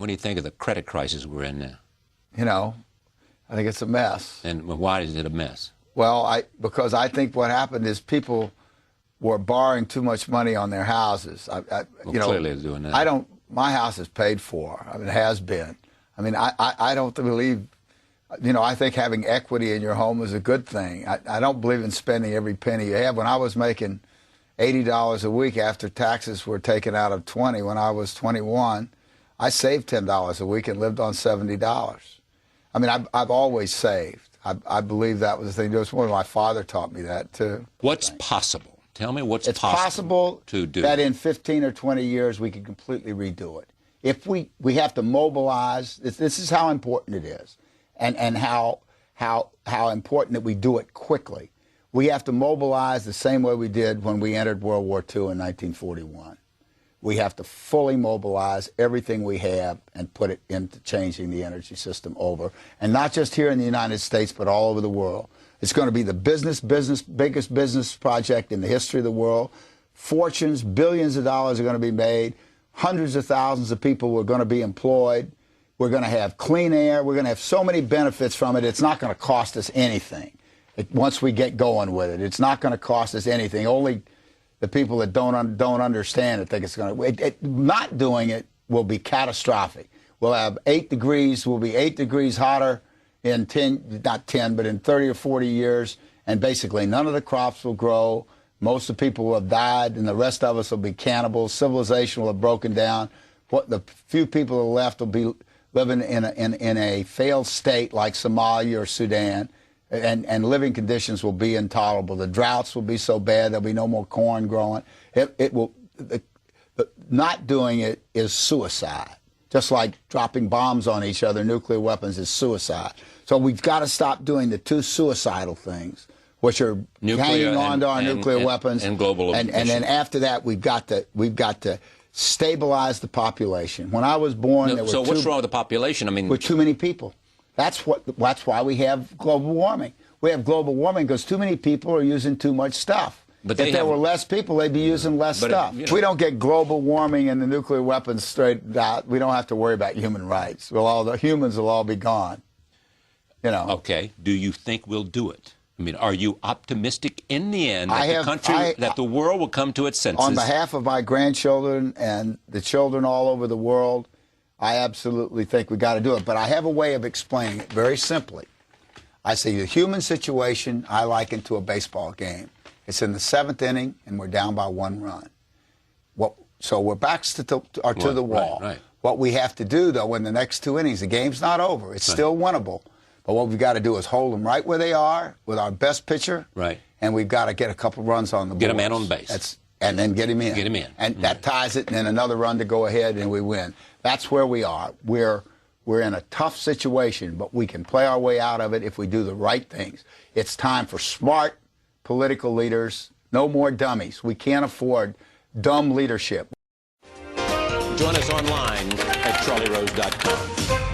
What do you think of the credit crisis we're in now? You know, I think it's a mess. And why is it a mess? Well, because I think what happened is people were borrowing too much money on their houses. Clearly they're doing that. My house is paid for. I mean, it has been. I mean, I don't believe, I think having equity in your home is a good thing. I don't believe in spending every penny you have. When I was making $80 a week after taxes were taken out of 20, when I was 21, I saved $10 a week and lived on $70. I mean, I've always saved. I believe that was the thing. It was one of my father taught me that too. What's possible? Tell me what's possible. It's possible to do that in 15 or 20 years we can completely redo it. If we have to mobilize, this is how important it is, and how important that we do it quickly. We have to mobilize the same way we did when we entered World War II in 1941. We have to fully mobilize everything we have and put it into changing the energy system over. And not just here in the United States, but all over the world. It's going to be the biggest business project in the history of the world. Fortunes, billions of dollars are going to be made. Hundreds of thousands of people are going to be employed. We're going to have clean air. We're going to have so many benefits from it. It's not going to cost us anything. Once we get going with it, it's not going to cost us anything. Only the people that don't understand it think it's going to. Not doing it will be catastrophic. We'll have 8 degrees. We'll be 8 degrees hotter in not 10, but in 30 or 40 years, and basically none of the crops will grow. Most of the people will have died, and the rest of us will be cannibals. Civilization will have broken down. The few people that are left will be living in a failed state like Somalia or Sudan. And living conditions will be intolerable. The droughts will be so bad there'll be no more corn growing. Not doing it is suicide. Just like dropping bombs on each other, nuclear weapons is suicide. So we've got to stop doing the two suicidal things, which are hanging on to our nuclear weapons and global and then after that we've got to stabilize the population. When I was born, there were so what's wrong with the population? I mean, with too many people. That's why we have global warming. We have global warming because too many people are using too much stuff. But if there were less people, they'd be using less stuff. If we don't get global warming and the nuclear weapons straightened out, we don't have to worry about human rights. The humans will all be gone. Okay. Do you think we'll do it? I mean, are you optimistic in the end that that the world will come to its senses? On behalf of my grandchildren and the children all over the world, I absolutely think we got to do it. But I have a way of explaining it very simply. I say the human situation I liken to a baseball game. It's in the 7th inning, and we're down by 1 run. So we're backs to the wall. Right. What we have to do, though, in the next 2 innings, the game's not over. It's still winnable. But what we've got to do is hold them right where they are with our best pitcher. Right. And we've got to get a couple runs on the board. Get a man on base. And then get him in. Get him in. And that ties it, and then another run to go ahead, and we win. That's where we are. We're in a tough situation, but we can play our way out of it if we do the right things. It's time for smart political leaders, no more dummies. We can't afford dumb leadership. Join us online at charlierose.com.